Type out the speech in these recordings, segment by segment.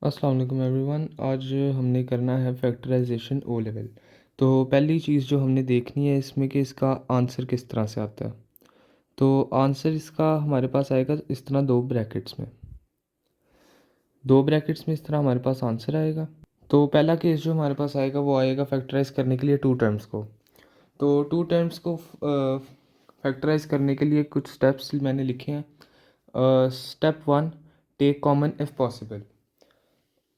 अस्सलाम वालेकुम एवरीवन। आज हमने करना है फैक्टराइजेशन ओ लेवल। तो पहली चीज़ जो हमने देखनी है इसमें कि इसका आंसर किस तरह से आता है। तो आंसर इसका हमारे पास आएगा इस तरह, दो ब्रैकेट्स में इस तरह हमारे पास आंसर आएगा। तो पहला केस जो हमारे पास आएगा वो आएगा फैक्टराइज करने के लिए टू टर्म्स को। तो टू टर्म्स को फैक्टराइज करने के लिए कुछ स्टेप्स मैंने लिखे हैं। Step one, take common if possible.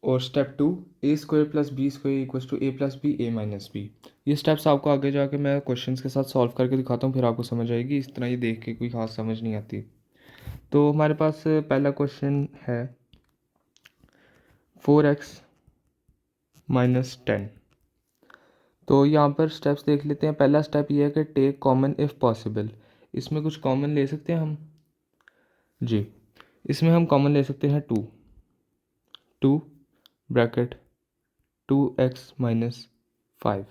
और step two, a square plus b square equals to a plus b a minus b. ये स्टेप्स आपको आगे जाके मैं क्वेश्चंस के साथ सॉल्व करके दिखाता हूँ, फिर आपको समझ आएगी। इस तरह ये देख के कोई खास समझ नहीं आती। तो हमारे पास पहला क्वेश्चन है 4x-10। तो यहाँ पर स्टेप्स देख लेते हैं। पहला स्टेप ये है कि टेक कॉमन इफ़ पॉसिबल। इसमें कुछ कॉमन ले सकते हैं हम जी। इसमें हम कॉमन ले सकते हैं टू ब्रैकेट 2x-5।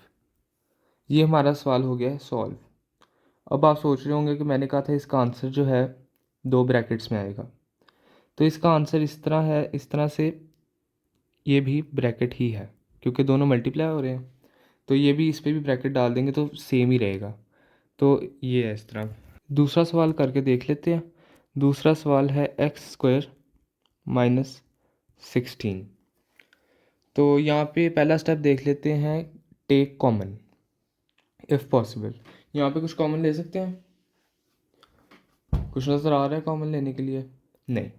ये हमारा सवाल हो गया है सॉल्व। अब आप सोच रहे होंगे कि मैंने कहा था इसका आंसर जो है दो ब्रैकेट्स में आएगा। तो इसका आंसर इस तरह है, इस तरह से ये भी ब्रैकेट ही है क्योंकि दोनों मल्टीप्लाई हो रहे हैं। तो ये भी, इस पर भी ब्रैकेट डाल देंगे तो सेम ही रहेगा। तो ये है इस तरह। दूसरा सवाल करके देख लेते हैं। दूसरा सवाल है x² - 16। तो यहाँ पे पहला स्टेप देख लेते हैं, टेक कॉमन इफ़ पॉसिबल। यहाँ पे कुछ कॉमन ले सकते हैं। कुछ नज़र आ रहा है कॉमन लेने के लिए? नहीं,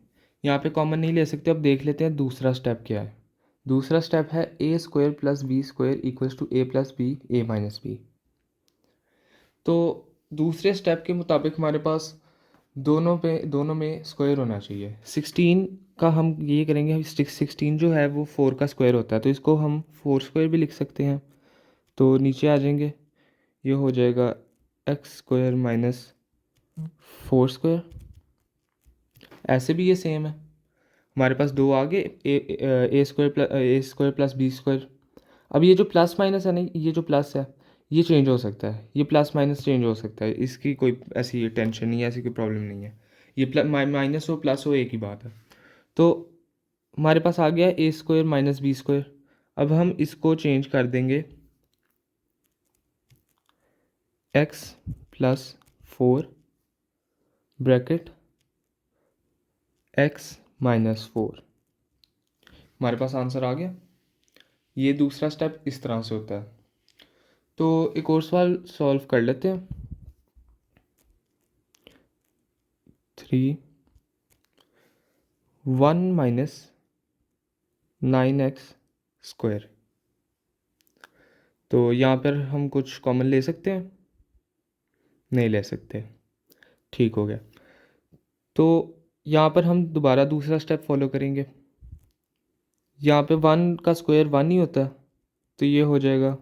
यहाँ पे कॉमन नहीं ले सकते। अब देख लेते हैं दूसरा स्टेप क्या है। दूसरा स्टेप है a square plus b square equals to a plus b a minus b. तो दूसरे स्टेप के मुताबिक हमारे पास दोनों में स्क्वायर होना चाहिए। 16 का हम ये करेंगे, 16 जो है वो 4 का स्क्वायर होता है, तो इसको हम 4 स्क्वायर भी लिख सकते हैं। तो नीचे आ जाएंगे, ये हो जाएगा x² - 4 स्क्वायर। ऐसे भी ये सेम है, हमारे पास दो आगे ए स्क्वायर प्लस बी स्क्वायर। अब ये जो प्लस माइनस है ना, ये जो प्लस है ये चेंज हो सकता है, ये प्लस माइनस चेंज हो सकता है। इसकी कोई ऐसी टेंशन नहीं है, ऐसी कोई प्रॉब्लम नहीं है। ये माइनस हो प्लस हो एक ही बात है। तो हमारे पास आ गया ए स्क्वायर माइनस बी स्क्वायर। अब हम इसको चेंज कर देंगे x+4 ब्रैकेट x-4। हमारे पास आंसर आ गया। ये दूसरा स्टेप इस तरह से होता है। तो एक और सवाल सॉल्व कर लेते हैं। 3(1-9x²). तो यहाँ पर हम कुछ कॉमन ले सकते हैं? नहीं ले सकते। ठीक हो गया। तो यहाँ पर हम दोबारा दूसरा स्टेप फॉलो करेंगे। यहाँ पे 1 का स्क्वायर 1 ही होता है, तो ये हो जाएगा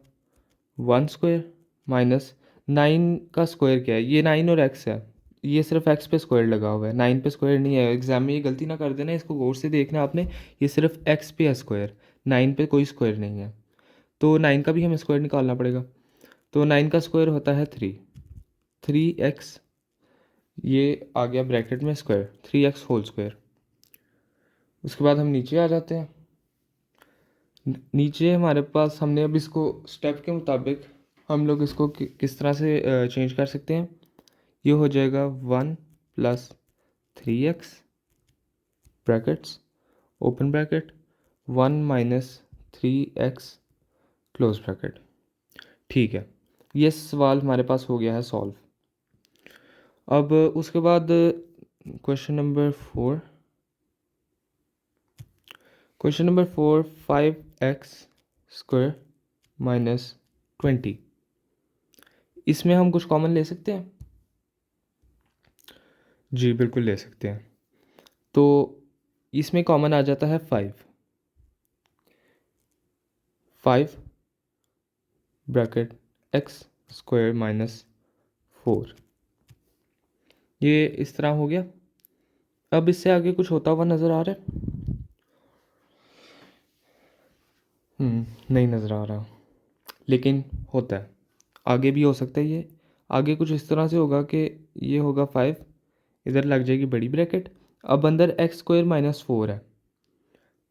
1² माइनस 9 का स्क्वायर क्या है, ये 9 और x है। ये सिर्फ x पे स्क्वायर लगा हुआ है, 9 पे स्क्वायर नहीं है। एग्जाम में ये गलती ना कर देना, इसको गौर से देखना आपने। ये सिर्फ x पे है स्क्वायर, 9 पे कोई स्क्वायर नहीं है। तो 9 का भी हमें स्क्वायर निकालना पड़ेगा। तो 9 का स्क्वायर होता है 3x। ये आ गया ब्रैकेट में स्क्वायर, 3x होल स्क्वायर। उसके बाद हम नीचे आ जाते हैं। नीचे हमारे पास, हमने अब इसको स्टेप के मुताबिक हम लोग इसको किस तरह से चेंज कर सकते हैं। ये हो जाएगा 1+3x brackets open bracket 1-3x close bracket. ठीक है, ये सवाल हमारे पास हो गया है सॉल्व। अब उसके बाद क्वेश्चन नंबर 4। 5x² - 20। इसमें हम कुछ कॉमन ले सकते हैं? जी बिल्कुल ले सकते हैं। तो इसमें कॉमन आ जाता है 5 ब्रैकेट x² - 4। ये इस तरह हो गया। अब इससे आगे कुछ होता हुआ नज़र आ रहा है? नहीं नज़र आ रहा, लेकिन होता है। आगे भी हो सकता है। ये आगे कुछ इस तरह से होगा कि ये होगा 5, इधर लग जाएगी बड़ी ब्रैकेट। अब अंदर x² - 4 है,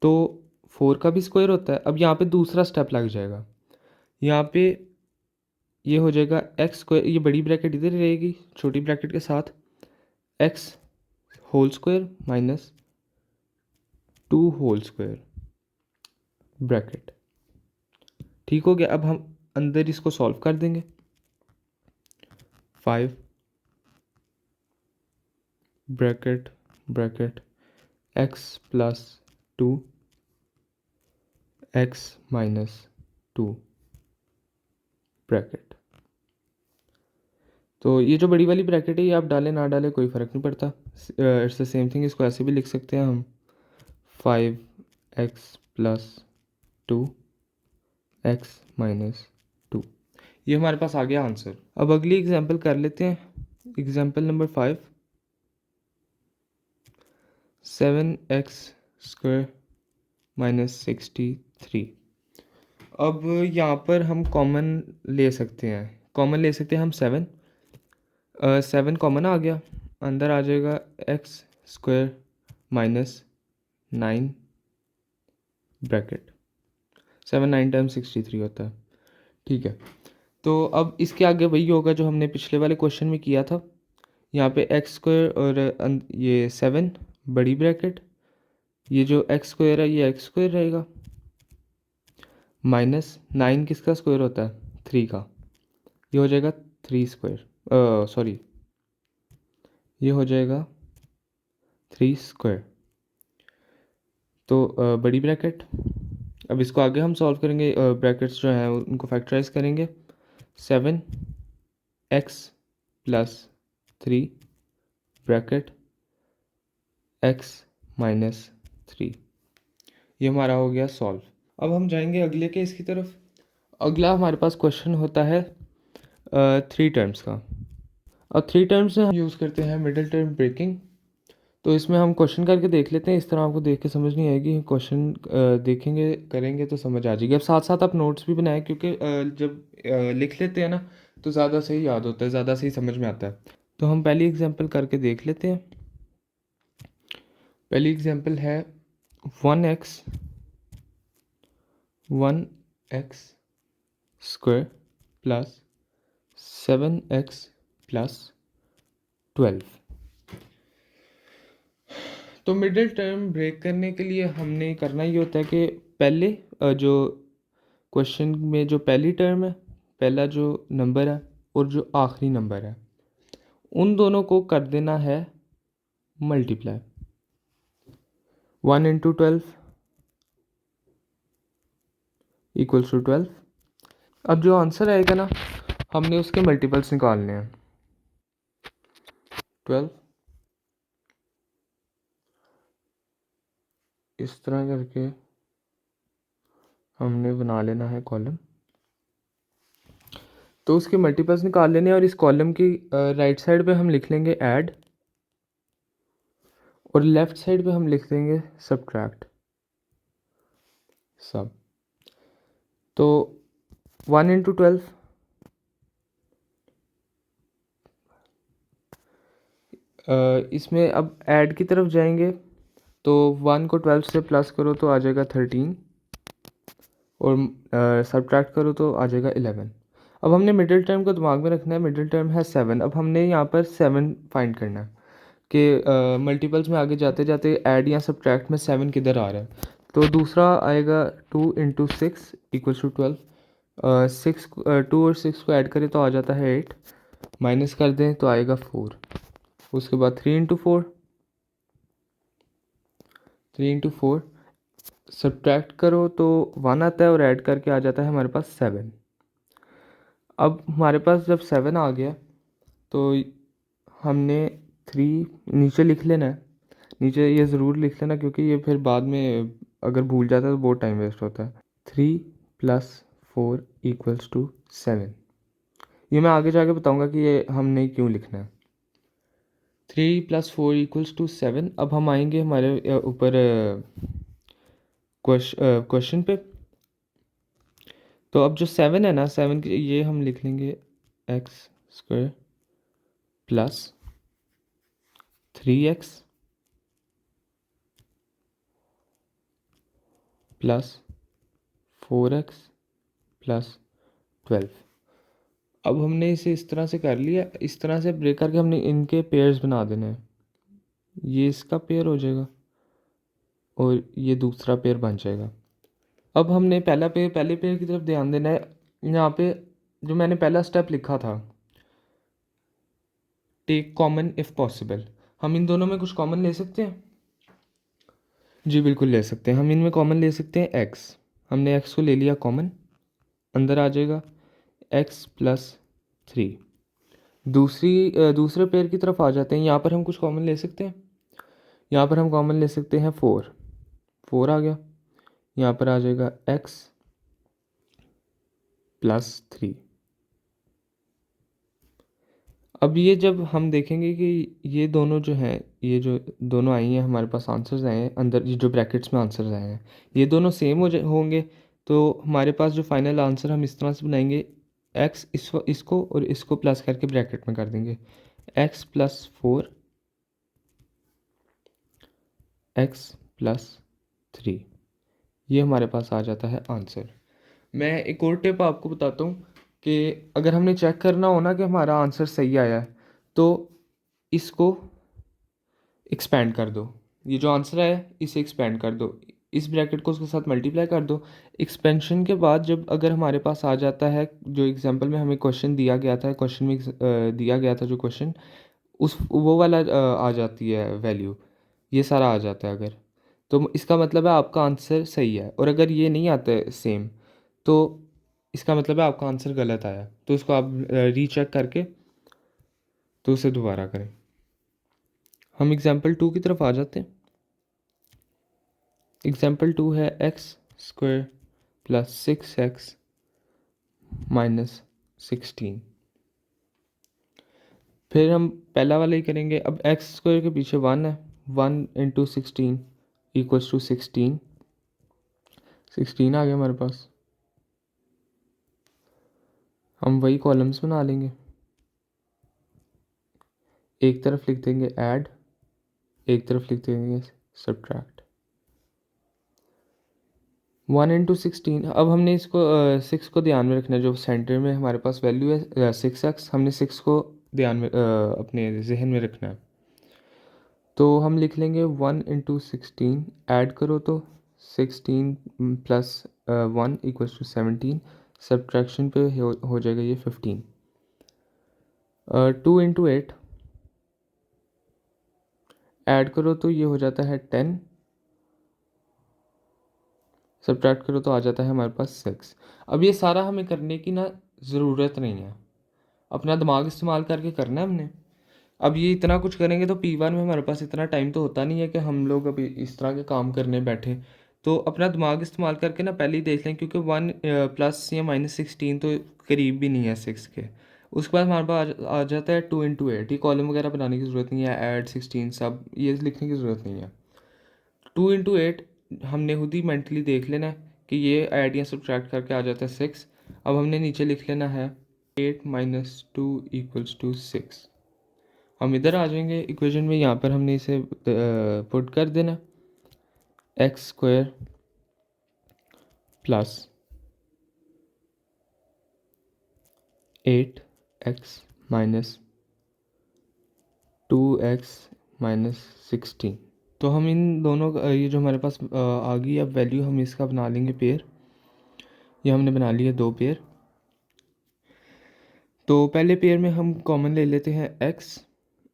तो 4 का भी स्क्वायर होता है। अब यहाँ पे दूसरा स्टेप लग जाएगा, यहाँ पे ये हो जाएगा एक्स स्क्वायर, ये बड़ी ब्रैकेट इधर ही रहेगी छोटी ब्रैकेट के साथ, x whole square minus 2 whole square bracket. ठीक हो गया। अब हम अंदर इसको सॉल्व कर देंगे। 5 bracket bracket x plus 2 x minus 2 bracket. तो ये जो बड़ी वाली ब्रैकेट है ये आप डालें ना डालें कोई फ़र्क नहीं पड़ता, इट्स द सेम थिंग। इसको ऐसे भी लिख सकते हैं हम, 5x प्लस 2 एक्स माइनस 2। ये हमारे पास आ गया आंसर। अब अगली एग्जांपल कर लेते हैं। Example number 5, 7x square minus 63। अब यहाँ पर हम कॉमन ले सकते हैं, हम 7 कॉमन आ गया, अंदर आ जाएगा x square minus 9 bracket, 7 9 times 63 होता है। ठीक है, तो अब इसके आगे वही होगा जो हमने पिछले वाले क्वेश्चन में किया था। यहाँ पे एक्स स्क्वायर और ये 7 बड़ी ब्रैकेट, ये जो एक्स स्क्वायर है ये एक्स स्क्वायर रहेगा, माइनस 9 किसका स्क्वायर होता है, 3 का, ये हो जाएगा 3 स्क्वायर, सॉरी ये हो जाएगा 3 स्क्वायर। तो बड़ी ब्रैकेट, अब इसको आगे हम सॉल्व करेंगे, ब्रैकेट्स जो हैं उनको फैक्टराइज करेंगे। 7x plus 3 bracket x minus 3, ये हमारा हो गया सॉल्व। अब हम जाएंगे अगले केस की तरफ। अगला हमारे पास क्वेश्चन होता है 3 टर्म्स का। अब 3 टर्म्स में हम यूज़ करते हैं मिडिल टर्म ब्रेकिंग। तो इसमें हम क्वेश्चन करके देख लेते हैं, इस तरह आपको देख के समझ नहीं आएगी, क्वेश्चन देखेंगे करेंगे तो समझ आ जाएगी। अब साथ साथ आप नोट्स भी बनाएं, क्योंकि जब लिख लेते हैं ना तो ज़्यादा सही याद होता है, ज़्यादा सही समझ में आता है। तो हम पहली एग्जांपल करके देख लेते हैं। पहली एग्जांपल है 1x square plus 7x plus 12। तो मिडिल टर्म ब्रेक करने के लिए हमने करना ये होता है कि पहले जो क्वेश्चन में जो पहली टर्म है, पहला जो नंबर है और जो आखिरी नंबर है, उन दोनों को कर देना है मल्टीप्लाई। 1 into 12 equals to 12। अब जो आंसर आएगा ना, हमने उसके मल्टीपल्स निकालने हैं। 12 इस तरह करके हमने बना लेना है कॉलम, तो उसके मल्टीपल्स निकाल लेने हैं। और इस कॉलम की राइट साइड पे हम लिख लेंगे ऐड, और लेफ़्ट साइड पे हम लिख देंगे सब्ट्रैक्ट सब। तो 1 इंटू 12, इसमें अब ऐड की तरफ जाएंगे तो 1 को 12 से प्लस करो तो आ जाएगा 13, और सब्ट्रैक्ट करो तो आ जाएगा 11। अब हमने मिडिल टर्म को दिमाग में रखना है, मिडिल टर्म है 7। अब हमने यहाँ पर 7 फाइंड करना है कि मल्टीपल्स में आगे जाते जाते ऐड या सब्ट्रैक्ट में 7 किधर आ रहा है। तो दूसरा आएगा 2 इंटू 6 इक्वल्स टू 12। 2 और 6 को ऐड करें तो आ जाता है 8, माइनस कर दें तो आएगा 4। उसके बाद 3 इंटू 4 सब्ट्रैक्ट करो तो 1 आता है, और ऐड करके आ जाता है हमारे पास 7। अब हमारे पास जब 7 आ गया तो हमने 3 नीचे लिख लेना है। नीचे ये ज़रूर लिख लेना, क्योंकि ये फिर बाद में अगर भूल जाता है तो बहुत टाइम वेस्ट होता है। 3 प्लस 4 इक्वल्स टू 7। ये मैं आगे जाके बताऊंगा कि ये हमने क्यों लिखना है। 3 प्लस 4 इक्वल्स टू 7। अब हम आएंगे हमारे ऊपर क्वेश्चन पे। तो अब जो 7 है ना, 7 की ये हम लिख लेंगे x square plus 3x plus 4x plus 12। अब हमने इसे इस तरह से कर लिया, इस तरह से ब्रेक करके हमने इनके पेयर्स बना देने हैं। ये इसका पेयर हो जाएगा और ये दूसरा पेयर बन जाएगा। अब हमने पहले पेयर की तरफ ध्यान देना है। यहाँ पे जो मैंने पहला स्टेप लिखा था, टेक कॉमन इफ़ पॉसिबल, हम इन दोनों में कुछ कॉमन ले सकते हैं? जी बिल्कुल ले सकते हैं। हम इनमें कॉमन ले सकते हैं x। हमने x को ले लिया कॉमन, अंदर आ जाएगा x प्लस 3। दूसरे पेयर की तरफ आ जाते हैं। यहाँ पर हम कुछ कॉमन ले सकते हैं। यहाँ पर हम कॉमन ले सकते हैं 4। 4 आ गया। यहाँ पर आ जाएगा x प्लस 3। अब ये जब हम देखेंगे कि ये दोनों जो हैं, ये जो दोनों आई हैं हमारे पास आंसर्स आए हैं, अंदर ये जो ब्रैकेट्स में आंसर्स आए हैं ये दोनों सेम होंगे, तो हमारे पास जो फाइनल आंसर हम इस तरह से बनाएंगे, x इसको और इसको प्लस करके ब्रैकेट में कर देंगे, x प्लस 4 x प्लस 3। ये हमारे पास आ जाता है आंसर। मैं एक और टिप आपको बताता हूँ कि अगर हमने चेक करना हो ना कि हमारा आंसर सही आया है, तो इसको एक्सपेंड कर दो। ये जो आंसर है इसे एक्सपेंड कर दो, इस ब्रैकेट को उसके साथ मल्टीप्लाई कर दो। एक्सपेंशन के बाद जब अगर हमारे पास आ जाता है, जो एग्जांपल में हमें क्वेश्चन दिया गया था, क्वेश्चन में दिया गया था जो क्वेश्चन, उस वो वाला आ जाती है वैल्यू, ये सारा आ जाता है अगर, तो इसका मतलब है आपका आंसर सही है। और अगर ये नहीं आता है सेम, तो इसका मतलब है आपका आंसर गलत आया। तो इसको आप रीचेक करके तो उसे दोबारा करें। हम एग्जांपल 2 की तरफ आ जाते हैं। एग्जाम्पल 2 है x² प्लस 6x माइनस 16। फिर हम पहला वाला ही करेंगे। अब x² के पीछे 1 है, 1 इंटू 16 इक्वल्स टू 16। 16 आ गया हमारे पास। हम वही कॉलम्स बना लेंगे, एक तरफ लिख देंगे ऐड, एक तरफ लिख देंगे सब्ट्रैक्ट। 1 इंटू 16। अब हमने इसको 6 को ध्यान में रखना है। जो सेंटर में हमारे पास वैल्यू है 6x, हमने 6 को ध्यान में अपने जहन में रखना है। तो हम लिख लेंगे 1 इंटू 16, ऐड करो तो 16 प्लस 1 इक्वल्स टू 17। सब्ट्रैक्शन पे हो जाएगा ये 15। 2 इंटू 8, ऐड करो तो ये हो जाता है 10। सब्ट्रैक्ट करो तो आ जाता है हमारे पास 6। अब ये सारा हमें करने की ना ज़रूरत नहीं है, अपना दिमाग इस्तेमाल करके करना है हमने। अब ये इतना कुछ करेंगे तो P1 में हमारे पास इतना टाइम तो होता नहीं है कि हम लोग अभी इस तरह के काम करने बैठे। तो अपना दिमाग इस्तेमाल करके ना पहले ही देख लें, क्योंकि 1 प्लस या माइनस 16 तो करीब भी नहीं है 6 के। उसके बाद हमारे पास आ जाता है 2 इंटू 8। ये कॉलम वगैरह बनाने की ज़रूरत नहीं है, ऐड 16 सब ये लिखने की ज़रूरत नहीं है। 2 इंटू 8 हमने खुद ही मेंटली देख लेना है कि ये ऐड या सब्ट्रैक्ट करके आ जाता है 6। अब हमने नीचे लिख लेना है 8 माइनस 2 इक्वल्स टू 6। हम इधर आ जाएंगे इक्वेशन में, यहाँ पर हमने इसे पुट कर देना, x² plus 8x minus 2x minus 16। तो हम इन दोनों ये जो हमारे पास आ गई अब वैल्यू, हम इसका बना लेंगे पेयर। ये हमने बना लिया 2 पेयर। तो पहले पेयर में हम कॉमन ले लेते हैं x,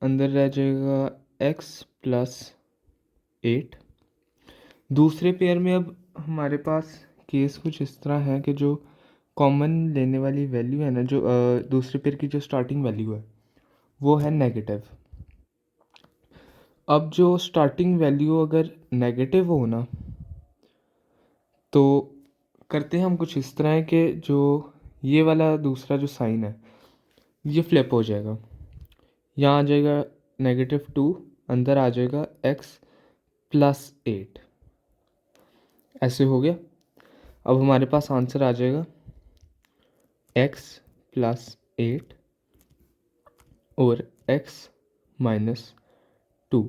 अंदर रह जाएगा x प्लस 8। दूसरे पेयर में अब हमारे पास केस कुछ इस तरह है कि जो कॉमन लेने वाली वैल्यू है ना, जो दूसरे पेयर की जो स्टार्टिंग वैल्यू है वो है नेगेटिव। अब जो स्टार्टिंग वैल्यू अगर नेगेटिव हो ना, तो करते हैं हम कुछ इस तरह है कि जो ये वाला दूसरा जो साइन है ये फ्लिप हो जाएगा। यहाँ आ जाएगा -2, अंदर आ जाएगा x प्लस 8। ऐसे हो गया। अब हमारे पास आंसर आ जाएगा x प्लस 8 और x माइनस 2।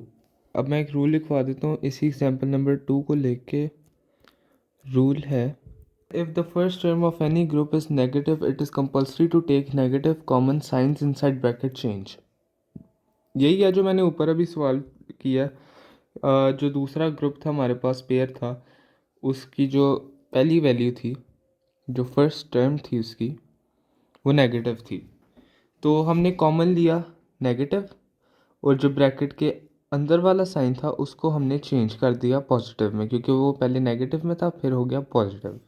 अब मैं एक रूल लिखवा देता हूँ, इसी एग्जाम्पल नंबर 2 को लेके रूल है, if the first term of any group is negative it is compulsory to take negative common signs inside bracket change. यही है जो मैंने ऊपर अभी सवाल किया। जो दूसरा ग्रुप था हमारे पास, पेयर था, उसकी जो पहली वैल्यू थी, जो फर्स्ट टर्म थी उसकी, वो नेगेटिव थी। तो हमने कॉमन लिया नेगेटिव, और जो ब्रैकेट के अंदर वाला साइन था उसको हमने चेंज कर दिया पॉजिटिव में, क्योंकि वो पहले नेगेटिव में था फिर हो गया पॉजिटिव।